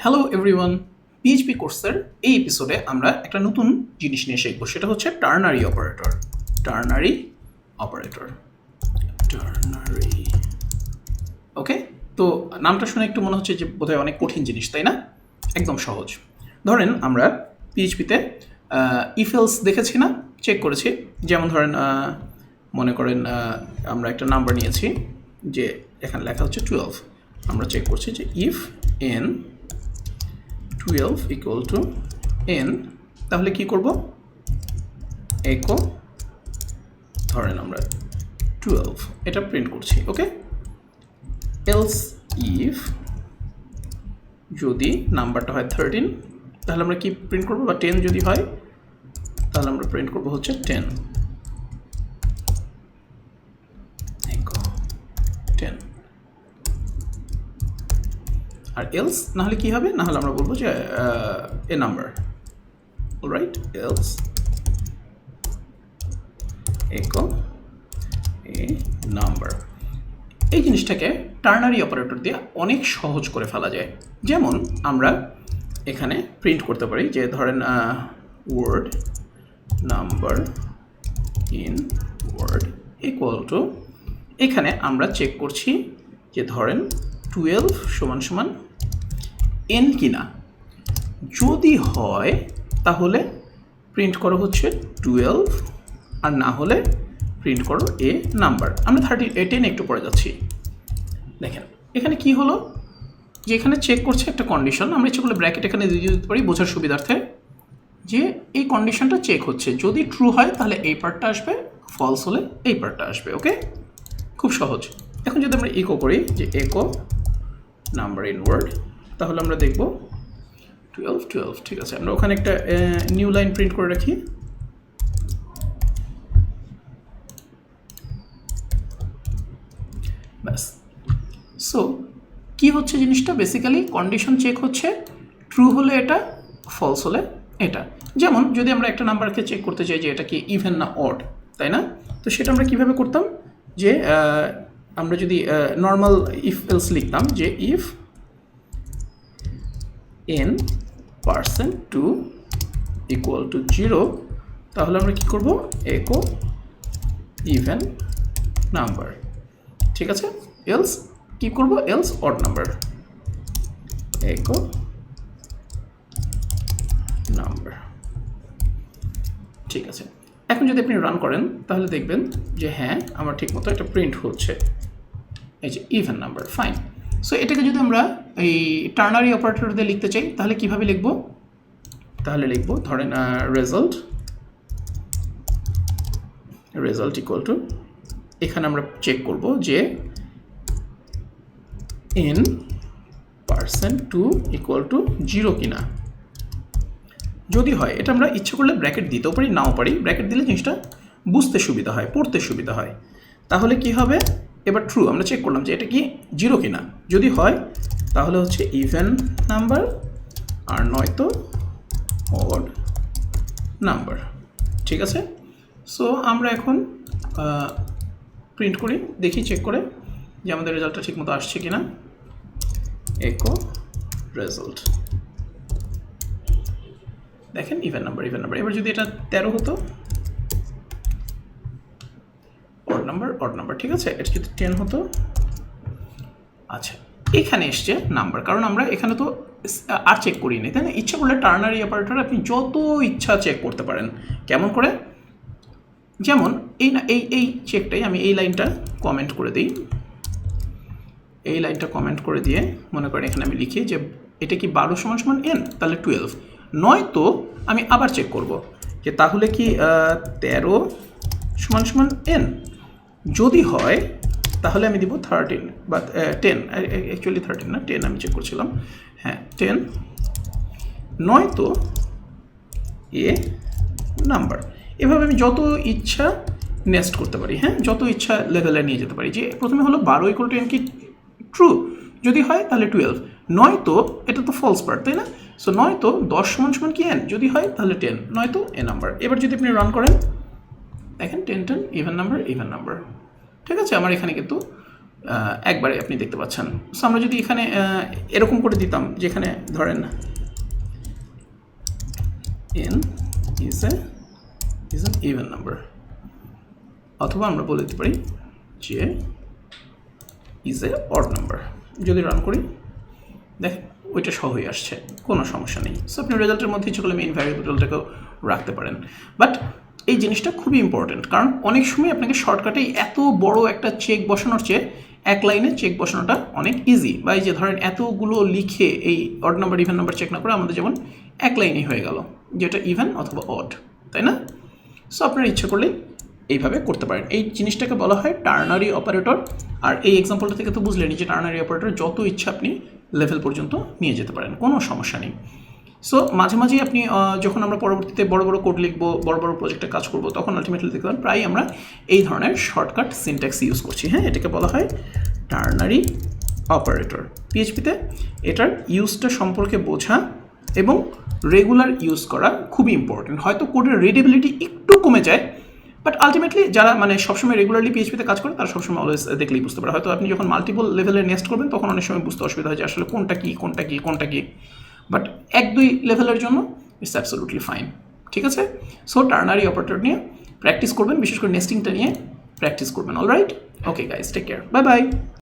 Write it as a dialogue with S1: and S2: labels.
S1: Hello everyone, PHP কোর্সের এই এপিসোডে আমরা একটা নতুন জিনিস নিয়ে শিখব, সেটা হচ্ছে ternary operator. Ternary operator, ternary. Okay, তো নামটা শুনে একটু মনে হচ্ছে যে বোধহয় অনেক কঠিন জিনিস, তাই না? একদম সহজ। ধরেন আমরা পিএইচপিতে ইফ এলস দেখেছি না, চেক করেছি। যেমন ধরেন মনে করেন আমরা একটা নাম্বার নিয়েছি, যে এখানে লেখা হচ্ছে 12। আমরা চেক করছি যে if N 12 equal to N, তাহলে কি করব? একো ধরেন আমরা 12 এটা প্রিন্ট করছি। ওকে, এলস ইফ যদি নাম্বারটা হয় 13, তাহলে আমরা কি প্রিন্ট করব? বা 10 যদি হয় তাহলে আমরা প্রিন্ট করব হচ্ছে 10। একো 10। আর এলস না হলে কি হবে? না হলে আমরা বলবো যে এ নাম্বার। অলরাইট, এলস একো এ নাম্বার। এই জিনিসটাকে টার্নারি অপারেটর দিয়ে অনেক সহজ করে ফেলা যায়। যেমন আমরা এখানে প্রিন্ট করতে পারি যে ধরেন word number in word equal to, এখানে আমরা চেক করছি যে ধরেন 12 সমান সমান এন কিনা। যদি হয় তাহলে প্রিন্ট করো হচ্ছে 12, আর না হলে প্রিন্ট করো এ নাম্বার। আমরা 10 একটু পরে যাচ্ছি। দেখেন এখানে কি হলো, যে এখানে চেক করছে একটা কন্ডিশন। আমরা ইচ্ছে করলে ব্র্যাকেট এখানে দিয়ে দিতে পারি বোঝার সুবিধার্থে, যে এই কন্ডিশনটা চেক হচ্ছে। যদি ট্রু হয় তাহলে এই পার্টটা আসবে, ফলস হলে এই পার্টটা আসবে। ওকে, খুব সহজ। এখন যদি আমরা ইকো করি যে একো নাম্বার ইন ওয়ার্ড, তাহলে আমরা দেখব 12 12। ঠিক আছে, আমরা ওখানে একটা নিউ লাইন প্রিন্ট করে রাখি। ব্যাস। সো কী হচ্ছে জিনিসটা? বেসিক্যালি কন্ডিশন চেক হচ্ছে, ট্রু হলে এটা, ফলস হলে এটা। যেমন যদি আমরা একটা নাম্বারকে চেক করতে চাই যে এটা কি ইভেন না অড, তাই না? তো সেটা আমরা কীভাবে করতাম? যে আমরা যদি নর্মাল ইফ এলস লিখতাম যে if N percent 2 equal to 0, তাহলে আমরা কী করব? একো ইভেন নাম্বার। ঠিক আছে, এলস কি করব? এলস অড নাম্বার, একো নাম্বার। ঠিক আছে, এখন যদি আপনি রান করেন তাহলে দেখবেন যে হ্যাঁ আমার ঠিক মতো এটা প্রিন্ট হচ্ছে, এই যে ইভেন নাম্বার। ফাইন। সো এটাকে যদি আমরা এই টার্নারি অপারেটর দিয়ে লিখতে চাই তাহলে কিভাবে লিখব? তাহলে লিখব ধরেন রেজাল্ট ইকুয়াল টু, এখানে আমরা চেক করব যে এন পার্সেন্ট 2 ইকুয়াল টু 0 কিনা। যদি হয়, এটা আমরা ইচ্ছে করলে ব্র্যাকেট দিতেও পারি, নাও পারি। ব্র্যাকেট দিলে জিনিসটা বুঝতে সুবিধা হয়, পড়তে সুবিধা হয়। তাহলে কি হবে? এবার ট্রু আমরা চেক করলাম যে এটা কি 0 কিনা। যদি হয় তাহলে হচ্ছে ইভেন নাম্বার, আর নয়তো অড নাম্বার। ঠিক আছে, সো আমরা এখন প্রিন্ট করি, দেখি চেক করে যে আমাদের রেজাল্টটা ঠিকমতো আসছে কিনা। একো রেজাল্ট, দেখেন ইভেন নাম্বার। এবার যদি এটা 13 হতো, অড নাম্বার। ঠিক আছে, এটা যদি 10 হতো, আচ্ছা এখানে এসছে নাম্বার, কারণ আমরা এখানে তো আর চেক করিনি, তাই না? ইচ্ছা করলে টার্নারি অপারেটর আপনি যত ইচ্ছা চেক করতে পারেন। কেমন করে? যেমন এই চেকটাই আমি এই লাইনটা কমেন্ট করে দিই। এই লাইনটা কমেন্ট করে দিয়ে মনে করেন এখানে আমি লিখি যে এটা কি 12 সমান সমান এন, তাহলে 12। নয়তো আমি আবার চেক করব যে তাহলে কি 13 সমান সমান এন। যদি হয় তাহলে আমি দিব 13 বা 10, অ্যাকচুয়ালি 13 না, 10 আমি চেক করছিলাম। হ্যাঁ 10, নয়তো এ নাম্বার। এভাবে আমি যত ইচ্ছা নেস্ট করতে পারি, হ্যাঁ যত ইচ্ছা লেভেলে নিয়ে যেতে পারি। যে প্রথমে হলো 12 ইকুয়াল টু এন কি ট্রু, যদি হয় তাহলে 12, নয়তো এটা তো ফলস পার্ট, তাই না? সো নয়তো 10 সমান সমান কি এন, যদি হয় তাহলে 10, নয়তো এ নাম্বার। এবার যদি আপনি রান করেন দেখেন 10 10 ইভেন নাম্বার। ঠিক আছে, আমার এখানে কিন্তু একবারে আপনি দেখতে পাচ্ছেন। সো আমরা যদি এখানে এরকম করে দিতাম, যেখানে ধরেন n is an even number, অথবা আমরা বলে দিতে পারি যে is a odd number। যদি রান করি দেখেন ওইটা সহই আসছে, কোনো সমস্যা নেই। সো আপনি রেজাল্টের মধ্যে ইচ্ছে করলে মেইন ভ্যারিয়েবলটাকেও রাখতে পারেন। বাট এই জিনিসটা খুবই ইম্পর্টেন্ট, কারণ অনেক সময় আপনাকে শর্টকাটে এত বড় একটা চেক বসানোর চেয়ে এক লাইনে চেক বসানোটা অনেক ইজি। বা এই যে ধরেন এতগুলো লিখে এই odd number even number check না করে আমাদের যেমন এক লাইনেই হয়ে গেল, যেটা ইভেন অথবা অড, তাই না? সো আপনারা ইচ্ছে করলেই এইভাবে করতে পারেন। এই জিনিসটাকে বলা হয় টার্নারি অপারেটর। আর এই এক্সাম্পলটা থেকে তো বুঝলেনই যে টার্নারি অপারেটর যত ইচ্ছা আপনি লেভেল পর্যন্ত নিয়ে যেতে পারেন, কোনো সমস্যা নেই। সো মাঝে মাঝেই আপনি যখন আমরা পরবর্তীতে বড় বড় কোড লিখবো, বড় বড় প্রজেক্টে কাজ করবো, তখন আলটিমেটলি দেখতে পারেন প্রায় আমরা এই ধরনের শর্টকাট সিনট্যাক্স ইউজ করছি। হ্যাঁ, এটাকে বলা হয় টার্নারি অপারেটর পিএইচপিতে। এটার ইউজটা সম্পর্কে বোঝা এবং রেগুলার ইউজ করা খুবই ইম্পর্টেন্ট। হয়তো কোডের রিডেবিলিটি একটু কমে যায়, বাট আলটিমেটলি যারা মানে সবসময় রেগুলারলি পিএইচপিতে কাজ করে তারা সবসময় অলওয়েজ দেখলেই বুঝতে পারে। হয়তো আপনি যখন মাল্টিপল লেভেলে নেক্সট করবেন তখন অনেক সময় বুঝতে অসুবিধা হয় যে আসলে কোনটা কী কোনটা কী কোনটা কী, বাট 1-2 লেভেলের জন্য ইটস অ্যাবসলিউটলি ফাইন। ঠিক আছে? সো টার্নারি অপারেটর নিয়ে প্র্যাকটিস করবেন, বিশেষ করে নেস্টিংটা নিয়ে প্র্যাকটিস করবেন। Alright, okay guys, take care, bye by.